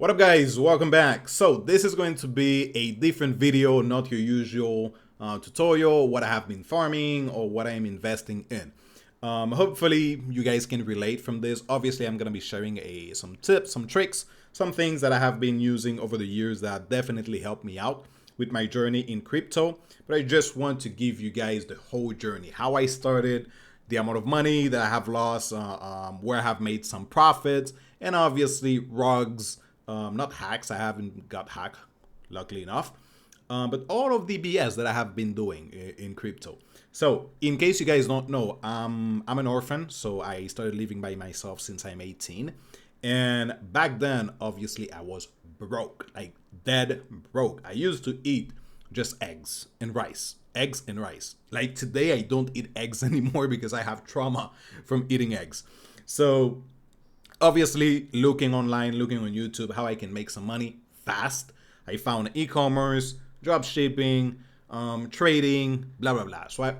What up guys, welcome back. So this is going to be a different video, not your usual tutorial, what I have been farming or what I am investing in. Hopefully you guys can relate from this. Obviously I'm going to be sharing some tips, some tricks, some things that I have been using over the years that definitely helped me out with my journey in crypto. But I just want to give you guys the whole journey, how I started, the amount of money that I have lost, where I have made some profits, and obviously rugs, not hacks. I haven't got hacked, luckily enough. But all of the BS that I have been doing in crypto. So in case you guys don't know, I'm an orphan. So I started living by myself since I'm 18. And back then, obviously, I was broke, like dead broke. I used to eat just eggs and rice. Eggs and rice. Like today, I don't eat eggs anymore because I have trauma from eating eggs. So obviously, looking online, looking on YouTube, how I can make some money fast. I found e-commerce, drop shipping, trading, blah, blah, blah. So I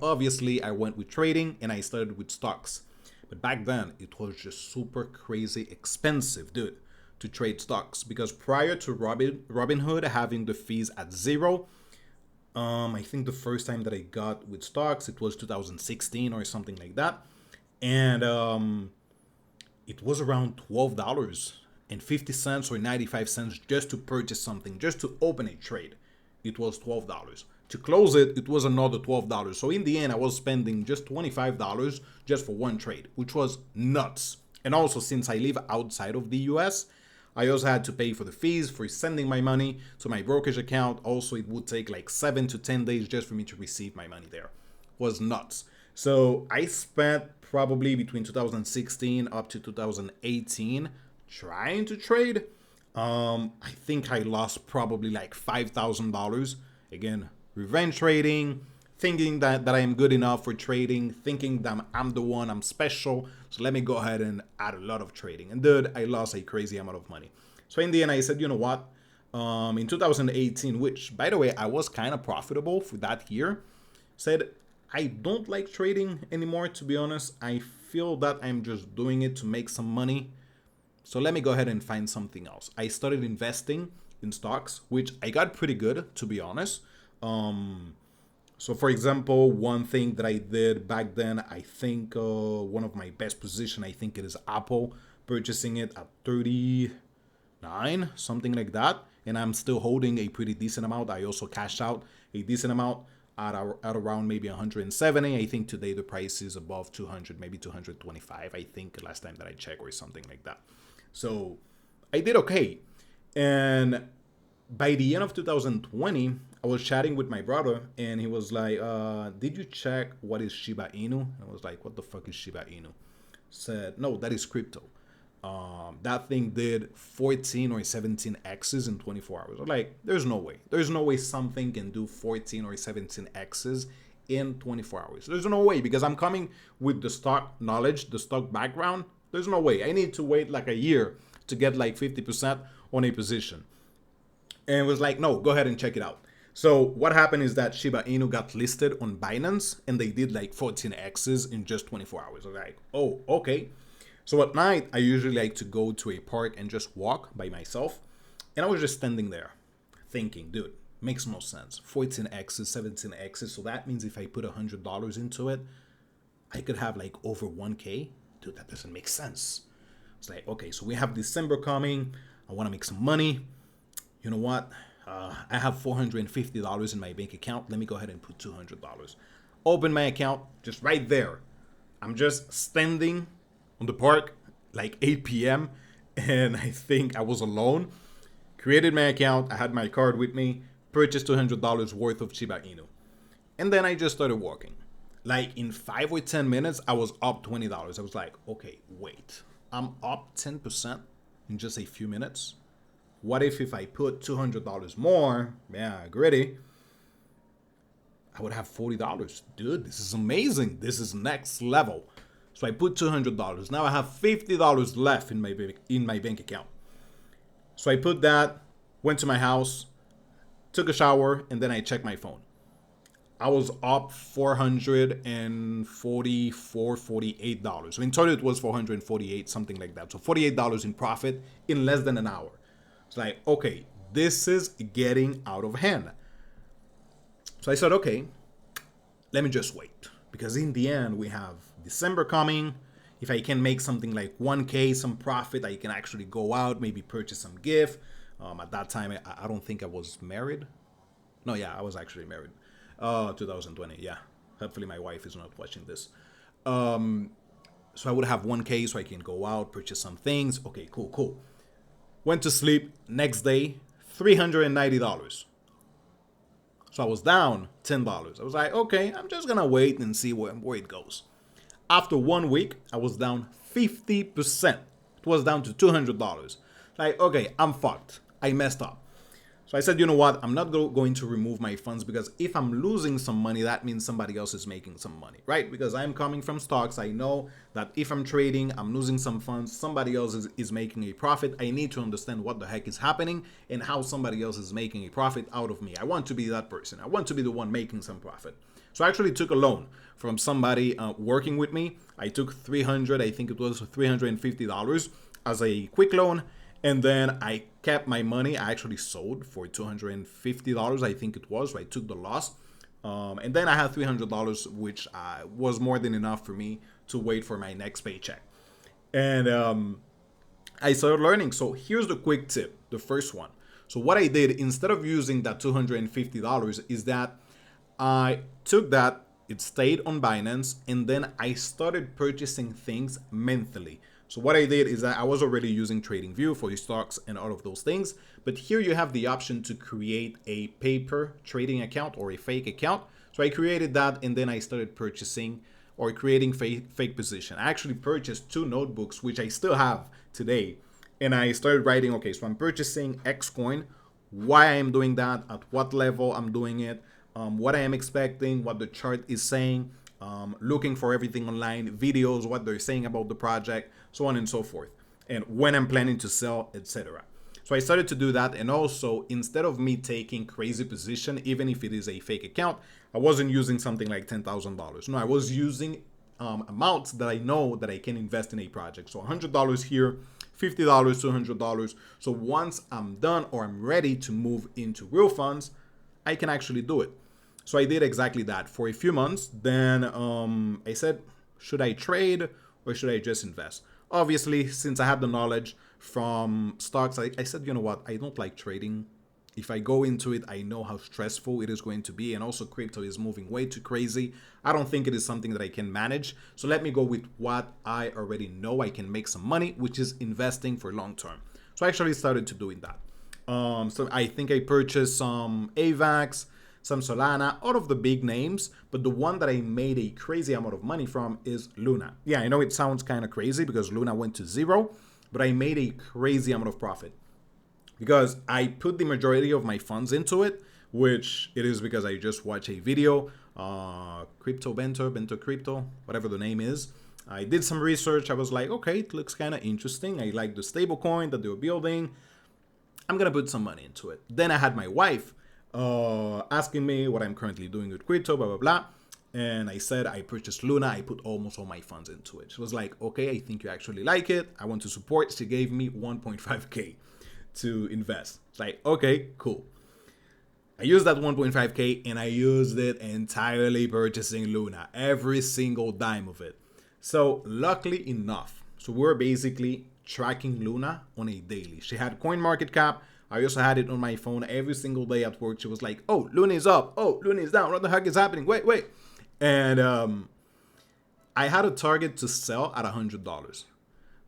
went with trading and I started with stocks. But back then, it was just super crazy expensive, dude, to trade stocks. Because prior to Robinhood having the fees at zero, I think the first time that I got with stocks, it was 2016 or something like that. And it was around $12.50 or 95 cents just to purchase something, just to open a trade. It was $12. To close it, it was another $12. So in the end, I was spending just $25 just for one trade, which was nuts. And also, since I live outside of the US, I also had to pay for the fees for sending my money to my brokerage account. Also, it would take like 7 to 10 days just for me to receive my money there. It was nuts. So I spent probably between 2016 up to 2018 trying to trade. I think I lost probably like $5,000. Again, revenge trading, thinking that I am good enough for trading, thinking that I'm the one, I'm special. So let me go ahead and add a lot of trading. And dude, I lost a crazy amount of money. So in the end, I said, you know what? In 2018, which by the way, I was kind of profitable for that year, said, I don't like trading anymore, to be honest. I feel that I'm just doing it to make some money. So let me go ahead and find something else. I started investing in stocks, which I got pretty good, to be honest. So for example, one thing that I did back then, I think one of my best position, I think it is Apple, purchasing it at 39, something like that. And I'm still holding a pretty decent amount. I also cashed out a decent amount at around maybe 170. I think today the price is above 200, maybe 225. I think last time that I checked or something like that. So I did okay. And by the end of 2020, I was chatting with my brother and he was like, did you check what is Shiba Inu? I was like, what the fuck is Shiba Inu? Said, no, that is crypto. That thing did 14 or 17 X's in 24 hours. I'm like, there's no way. There's no way something can do 14 or 17 X's in 24 hours. There's no way because I'm coming with the stock knowledge, the stock background. There's no way. I need to wait like a year to get like 50% on a position. And it was like, no, go ahead and check it out. So what happened is that Shiba Inu got listed on Binance and they did like 14 X's in just 24 hours. I was like, oh, okay. So at night, I usually like to go to a park and just walk by myself. And I was just standing there thinking, dude, makes no sense. 14 X's, 17 X's. So that means if I put $100 into it, I could have like over 1K. Dude, that doesn't make sense. It's like, okay, so we have December coming. I want to make some money. You know what? I have $450 in my bank account. Let me go ahead and put $200. Open my account just right there. I'm just standing on the park like 8 p.m. and I think I was alone. Created my account. I had my card with me. Purchased $200 worth of Shiba Inu. And then I just started walking. Like in 5 or 10 minutes, I was up $20. I was like, okay, wait. I'm up 10% in just a few minutes. What if I put $200 more? Yeah, gritty. I would have $40. Dude, this is amazing. This is next level. So I put $200. Now I have $50 left in my bank account. So I put that, went to my house, took a shower, and then I checked my phone. I was up $444, $48. So in total it was $448, something like that. So $48 in profit in less than an hour. It's like, okay, this is getting out of hand. So I said, okay, let me just wait. Because in the end, we have December coming. If I can make something like 1K, some profit, I can actually go out, maybe purchase some gift. At that time, I don't think I was married. No, yeah, I was actually married. 2020, yeah. Hopefully my wife is not watching this. So I would have 1K so I can go out, purchase some things. Okay, cool. Went to sleep. Next day, $390. So I was down $10. I was like, okay, I'm just gonna wait and see where it goes. After 1 week, I was down 50%. It was down to $200. Like, okay, I'm fucked. I messed up. So I said, you know what? I'm not going to remove my funds, because if I'm losing some money, that means somebody else is making some money, right? Because I'm coming from stocks. I know that if I'm trading, I'm losing some funds. Somebody else is making a profit. I need to understand what the heck is happening and how somebody else is making a profit out of me. I want to be that person. I want to be the one making some profit. So I actually took a loan from somebody working with me. I took I think it was $350 as a quick loan. And then I kept my money. I actually sold for $250, I think it was. So I took the loss. And then I had $300, which was more than enough for me to wait for my next paycheck. And I started learning. So here's the quick tip, the first one. So what I did, instead of using that $250, is that I took that, it stayed on Binance, and then I started purchasing things mentally. So what I did is that I was already using TradingView for stocks and all of those things. But here you have the option to create a paper trading account or a fake account. So I created that, and then I started purchasing or creating fake position. I actually purchased 2 notebooks, which I still have today. And I started writing, okay, so I'm purchasing X coin, why I am doing that, at what level I'm doing it, what I am expecting, what the chart is saying, looking for everything online, videos, what they're saying about the project, so on and so forth, and when I'm planning to sell, etc. So I started to do that. And also, instead of me taking crazy position, even if it is a fake account, I wasn't using something like $10,000. No, I was using amounts that I know that I can invest in a project. So $100 here, $50, $200. So once I'm done or I'm ready to move into real funds, I can actually do it. So I did exactly that for a few months. Then I said, should I trade or should I just invest? Obviously, since I had the knowledge from stocks, I said, you know what? I don't like trading. If I go into it, I know how stressful it is going to be. And also crypto is moving way too crazy. I don't think it is something that I can manage. So let me go with what I already know I can make some money, which is investing for long term. So I actually started to doing that. So I think I purchased some AVAX, some Solana, all of the big names, but the one that I made a crazy amount of money from is Luna. Yeah, I know it sounds kind of crazy because Luna went to 0, but I made a crazy amount of profit because I put the majority of my funds into it, which it is because I just watched a video, Crypto Bento Crypto, whatever the name is. I did some research. I was like, okay, it looks kind of interesting. I like the stable coin that they were building. I'm going to put some money into it. Then I had my wife asking me what I'm currently doing with crypto, blah, blah, blah. And I said, I purchased Luna. I put almost all my funds into it. She was like, okay, I think you actually like it. I want to support. She gave me 1.5K to invest. It's like, okay, cool. I used that 1.5K and I used it entirely purchasing Luna, every single dime of it. So luckily enough, so we're basically tracking Luna on a daily. She had CoinMarketCap. I also had it on my phone every single day at work. She was like, oh, Luna is up. Oh, Luna is down. What the heck is happening? Wait. And I had a target to sell at $100.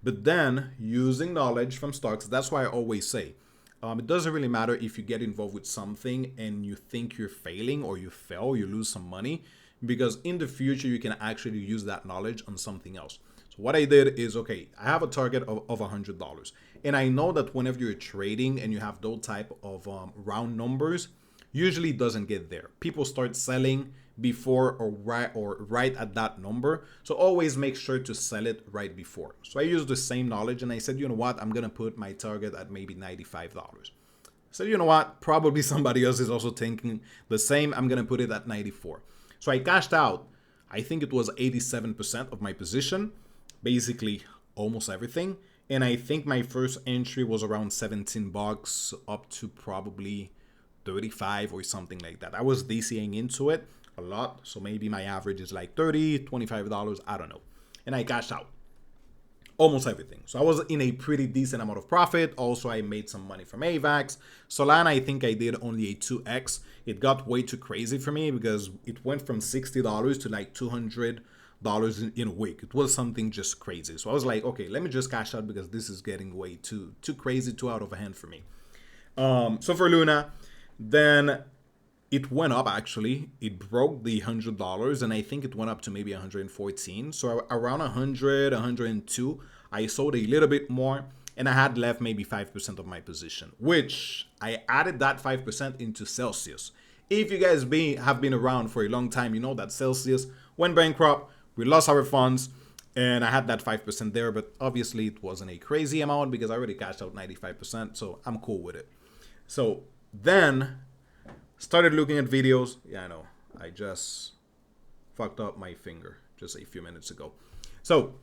But then using knowledge from stocks, that's why I always say, it doesn't really matter if you get involved with something and you think you're failing or you fail, you lose some money, because in the future, you can actually use that knowledge on something else. So what I did is, okay, I have a target of $100. And I know that whenever you're trading and you have those type of round numbers, usually it doesn't get there. People start selling before or right at that number. So always make sure to sell it right before. So I used the same knowledge and I said, you know what, I'm going to put my target at maybe $95. So you know what, probably somebody else is also thinking the same. I'm going to put it at 94. So I cashed out, I think it was 87% of my position, basically almost everything. And I think my first entry was around 17 bucks up to probably 35 or something like that. I was DCing into it a lot. So maybe my average is like $30, $25. I don't know. And I cashed out almost everything. So I was in a pretty decent amount of profit. Also, I made some money from AVAX. Solana, I think I did only a 2x. It got way too crazy for me because it went from $60 to like $200 in a week. It was something just crazy. So I was like, okay, let me just cash out because this is getting way too crazy, too out of hand for me. So for Luna, then it went up actually. It broke the $100 and I think it went up to maybe 114. So around 100, 102, I sold a little bit more and I had left maybe 5% of my position, which I added that 5% into Celsius. If you guys have been around for a long time, you know that Celsius went bankrupt. We lost our funds and I had that 5% there, but obviously it wasn't a crazy amount because I already cashed out 95%. So I'm cool with it. So then started looking at videos. Yeah, I know. I just fucked up my finger just a few minutes ago. So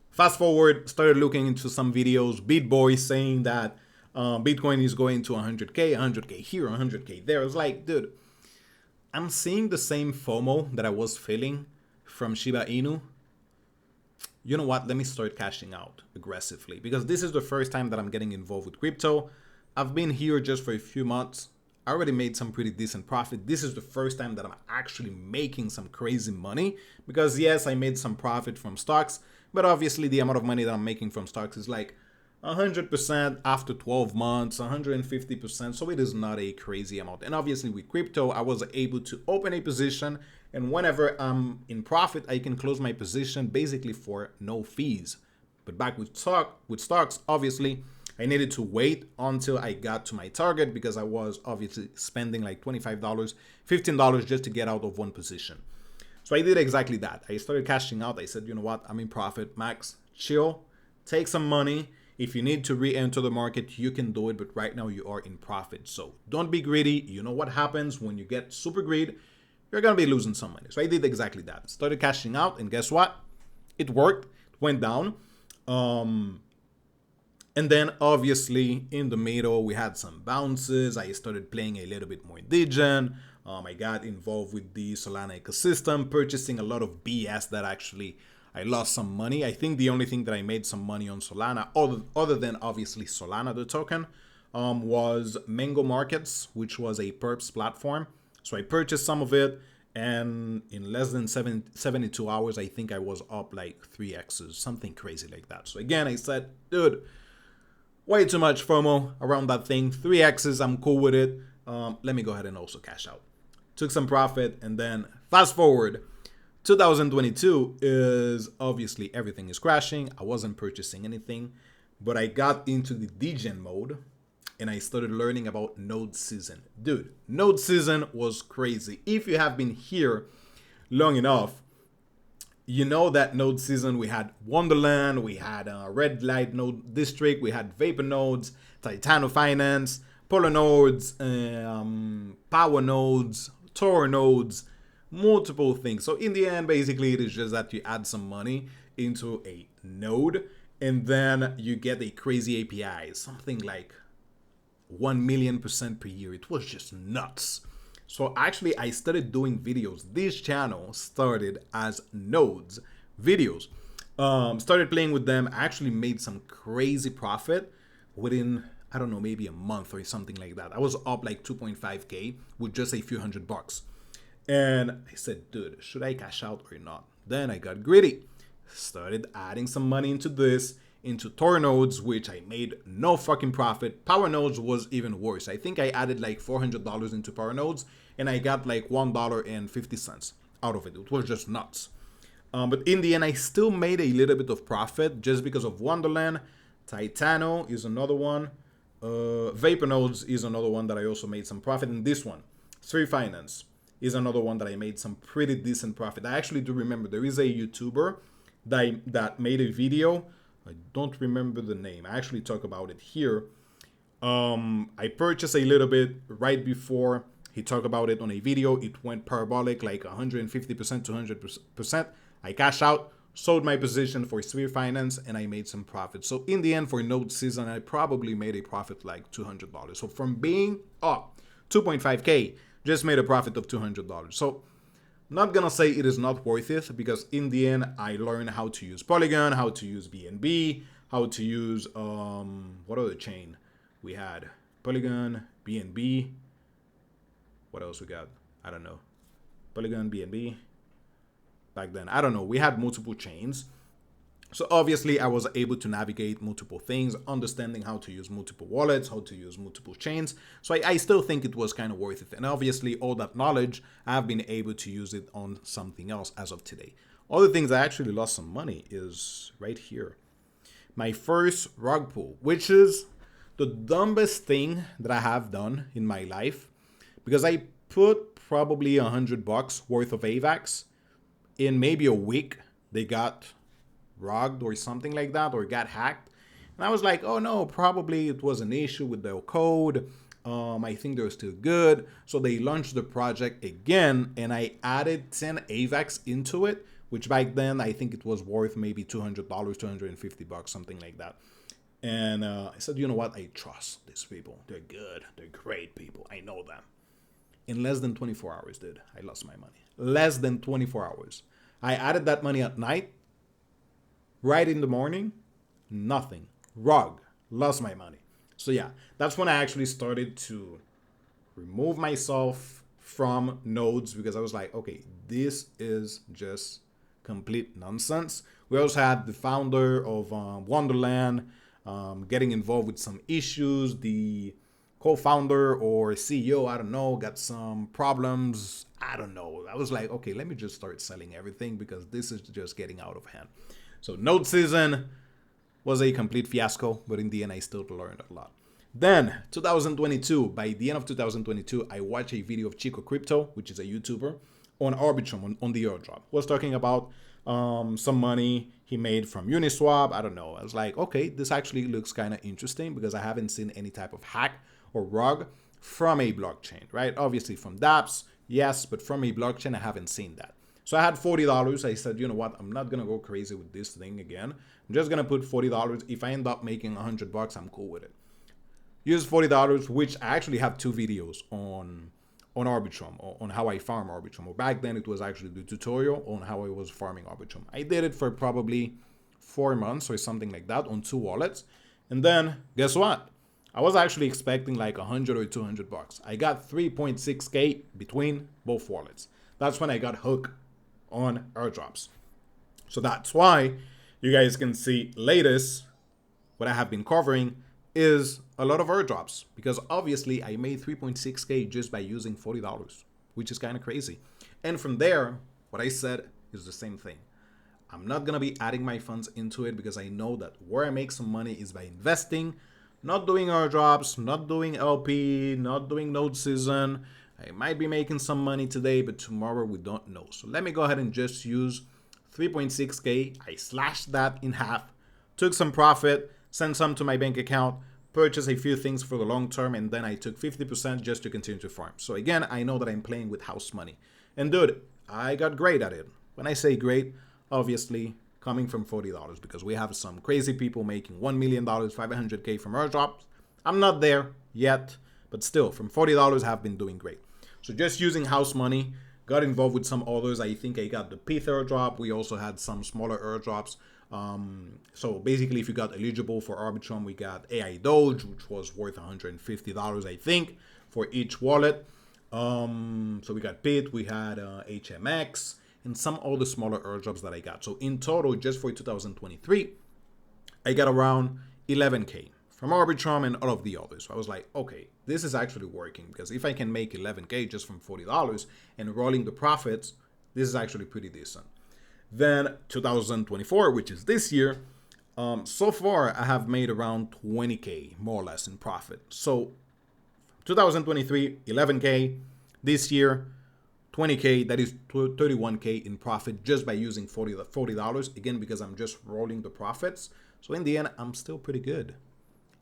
fast forward, started looking into some videos. Beat Boy saying that Bitcoin is going to 100K, 100K here, 100K there. It's like, dude, I'm seeing the same FOMO that I was feeling from Shiba Inu. You know what? Let me start cashing out aggressively because this is the first time that I'm getting involved with crypto. I've been here just for a few months. I already made some pretty decent profit. This is the first time that I'm actually making some crazy money because yes, I made some profit from stocks, but obviously the amount of money that I'm making from stocks is like 100% after 12 months, 150%. So it is not a crazy amount. And obviously with crypto, I was able to open a position and whenever I'm in profit, I can close my position basically for no fees. But back with stocks, obviously, I needed to wait until I got to my target because I was obviously spending like $25, $15 just to get out of one position. So I did exactly that. I started cashing out. I said, you know what? I'm in profit. Max, chill, take some money. If you need to re-enter the market, you can do it. But right now you are in profit. So don't be greedy. You know what happens when you get super greedy? You're going to be losing some money. So I did exactly that. Started cashing out. And guess what? It worked. It went down. And then obviously in the middle, we had some bounces. I started playing a little bit more Degen. I got involved with the Solana ecosystem, purchasing a lot of BS that actually I lost some money. I think the only thing that I made some money on Solana, other than obviously Solana, the token, was Mango Markets, which was a perps platform. So I purchased some of it. And in less than 72 hours, I think I was up like 3x's, something crazy like that. So again, I said, dude, way too much FOMO around that thing. 3x's, I'm cool with it. Let me go ahead and also cash out. Took some profit and then fast forward. 2022 is obviously everything is crashing. I wasn't purchasing anything, but I got into the degen mode and I started learning about node season. Dude, node season was crazy. If you have been here long enough, you know that node season, we had Wonderland, we had Red Light Node District, we had Vapor Nodes, Titano Finance, Polar Nodes, Power Nodes, Tor Nodes, multiple things. So in the end, basically, it is just that you add some money into a node and then you get a crazy API, something like 1,000,000% per year. It was just nuts. So actually, I started doing videos. This channel started as nodes videos. Started playing with them. I actually made some crazy profit within, I don't know, maybe a month or something like that. I was up like 2.5K with just a few $100. And I said, dude, should I cash out or not? Then I got greedy. Started adding some money into this, into Tor nodes, which I made no fucking profit. Power nodes was even worse. I think I added like $400 into Power nodes and I got like $1.50 out of it. It was just nuts. But in the end, I still made a little bit of profit just because of Wonderland. Titano is another one. Vapor nodes is another one that I also made some profit. And this one, Sphere Finance, is another one that I made some pretty decent profit. I actually do remember there is a YouTuber that made a video. I don't remember the name. I actually talk about it here. I purchased a little bit right before he talked about it on a video. It went parabolic, like 150% to 100%. I cashed out, sold my position for Sphere Finance, and I made some profit. So in the end, for node season, I probably made a profit like $200. So from being up 2.5K, just made a profit of $200. So not gonna say it is not worth it, because in the end, I learned how to use Polygon, how to use BNB, how to use what other chain we had? Polygon, BNB. What else we got? I don't know. Polygon, BNB. Back then, I don't know. We had multiple chains. So obviously I was able to navigate multiple things, understanding how to use multiple wallets, how to use multiple chains. So I still think it was kind of worth it. And obviously all that knowledge, I've been able to use it on something else as of today. Other things I actually lost some money is right here. My first rug pull, which is the dumbest thing that I have done in my life, because I put probably $100 worth of AVAX. In maybe a week, they got rugged or something like that, or got hacked. And I was like, oh no, probably it was an issue with their code. I think they're still good. So they launched the project again, and I added 10 AVAX into it, which back then I think it was worth maybe $200, $250, something like that. And I said, you know what? I trust these people. They're good. They're great people. I know them. In less than 24 hours, dude, I lost my money. Less than 24 hours. I added that money at night. Right in the morning, nothing. Rug. Lost my money. So yeah, that's when I actually started to remove myself from nodes, because I was like, okay, this is just complete nonsense. We also had the founder of Wonderland getting involved with some issues. The co-founder or CEO, I don't know, got some problems. I don't know. I was like, okay, let me just start selling everything, because this is just getting out of hand. So node season was a complete fiasco, but in the end, I still learned a lot. Then 2022, by the end of 2022, I watched a video of Chico Crypto, which is a YouTuber, on Arbitrum, on the airdrop. Was talking about some money he made from Uniswap. I don't know. I was like, okay, this actually looks kind of interesting, because I haven't seen any type of hack or rug from a blockchain, right? Obviously from dApps, yes, but from a blockchain, I haven't seen that. So I had $40. I said, you know what? I'm not going to go crazy with this thing again. I'm just going to put $40. If I end up making $100, I'm cool with it. Use $40, which I actually have 2 videos on Arbitrum, on how I farm Arbitrum. Or back then, it was actually the tutorial on how I was farming Arbitrum. I did it for probably 4 months or something like that on 2 wallets. And then, guess what? I was actually expecting like 100 or $200. I got 3.6K between both wallets. That's when I got hooked on airdrops. So that's why you guys can see latest, what I have been covering is a lot of airdrops, because obviously I made 3.6K just by using $40, which is kind of crazy. And from there, what I said is the same thing. I'm not going to be adding my funds into it, because I know that where I make some money is by investing, not doing airdrops, not doing LP, not doing node season. I might be making some money today, but tomorrow we don't know. So let me go ahead and just use 3.6K. I slashed that in half, took some profit, sent some to my bank account, purchased a few things for the long term, and then I took 50% just to continue to farm. So again, I know that I'm playing with house money. And dude, I got great at it. When I say great, obviously coming from $40, because we have some crazy people making $1 million, 500K from airdrops. I'm not there yet, but still, from $40, I have been doing great. So just using house money, got involved with some others. I think I got the Pith airdrop. We also had some smaller airdrops. So basically, if you got eligible for Arbitrum, we got AI Doge, which was worth $150, I think, for each wallet. So we got Pith, we had HMX, and some other smaller airdrops that I got. So in total, just for 2023, I got around 11K from Arbitrum and all of the others. So I was like, okay, this is actually working, because if I can make 11K just from $40 and rolling the profits, this is actually pretty decent. Then 2024, which is this year, so far I have made around 20K more or less in profit. So 2023, 11K. This year, 20K, that is 31K in profit just by using $40. Again, because I'm just rolling the profits. So in the end, I'm still pretty good.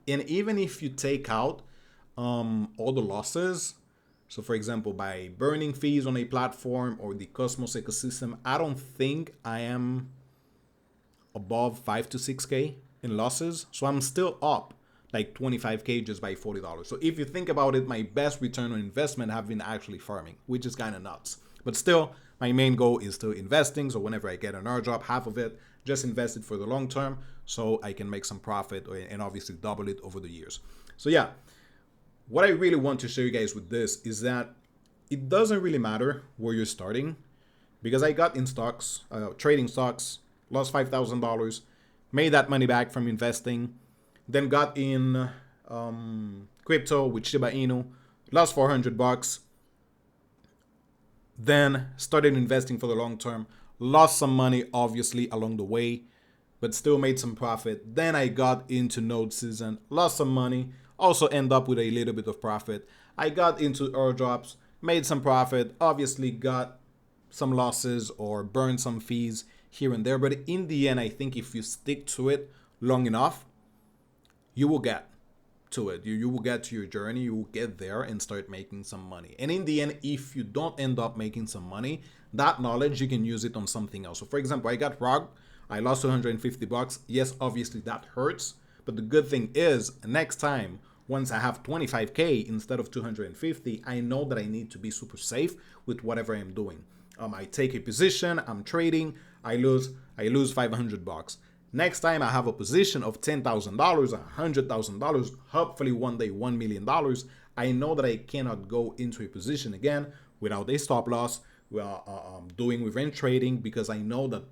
And even if you take out all the losses, so for example, by burning fees on a platform or the Cosmos ecosystem, I don't think I am above 5 to 6K in losses. So I'm still up like 25K just by $40. So if you think about it, my best return on investment have been actually farming, which is kind of nuts. But still, my main goal is still investing. So whenever I get an airdrop, half of it, just invest it for the long term so I can make some profit and obviously double it over the years. So yeah, what I really want to show you guys with this is that it doesn't really matter where you're starting, because I got in stocks, trading stocks, lost $5,000, made that money back from investing, then got in crypto with Shiba Inu, lost $400, then started investing for the long term, lost some money obviously along the way, but still made some profit. Then I got into node season, lost some money, also end up with a little bit of profit. I got into airdrops, made some profit, obviously got some losses or burned some fees here and there. But in the end, I think if you stick to it long enough, you will get to it. You will get to your journey, you will get there and start making some money. And in the end, if you don't end up making some money, that knowledge, you can use it on something else. So for example, I got rogged, I lost $250. Yes, obviously that hurts. But the good thing is, next time, once I have 25K instead of 250, I know that I need to be super safe with whatever I'm doing. I take a position, I'm trading, I lose $500. Next time I have a position of $10,000, $100,000, hopefully one day $1 million, I know that I cannot go into a position again without a stop loss, doing revenge trading, because I know that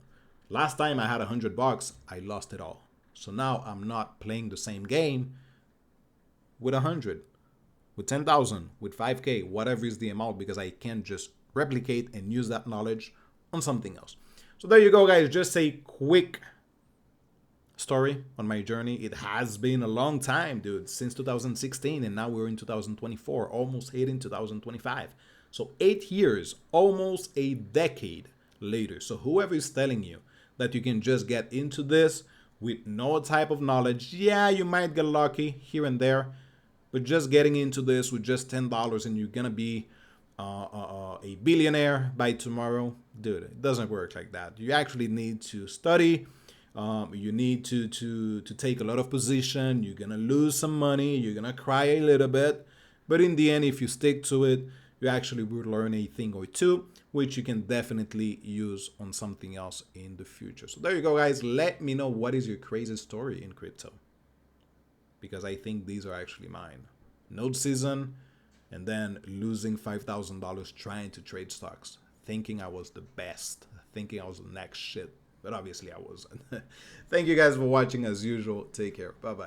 last time I had $100, I lost it all. So now I'm not playing the same game with 100, with 10,000, with 5K, whatever is the amount, because I can just replicate and use that knowledge on something else. So there you go, guys. Just a quick story on my journey. It has been a long time, dude, since 2016, and now we're in 2024, almost hitting 2025. So 8 years, almost a decade later. So whoever is telling you that you can just get into this with no type of knowledge, yeah, you might get lucky here and there, but just getting into this with just $10 and you're gonna be a billionaire by tomorrow, dude, it doesn't work like that. You actually need to study. You need to take a lot of position. You're gonna lose some money. You're gonna cry a little bit, but in the end, if you stick to it, you actually will learn a thing or two, which you can definitely use on something else in the future. So there you go, guys. Let me know what is your crazy story in crypto, because I think these are actually mine. Node season, and then losing $5,000 trying to trade stocks, thinking I was the best, thinking I was the next shit. But obviously I wasn't. Thank you guys for watching as usual. Take care. Bye-bye.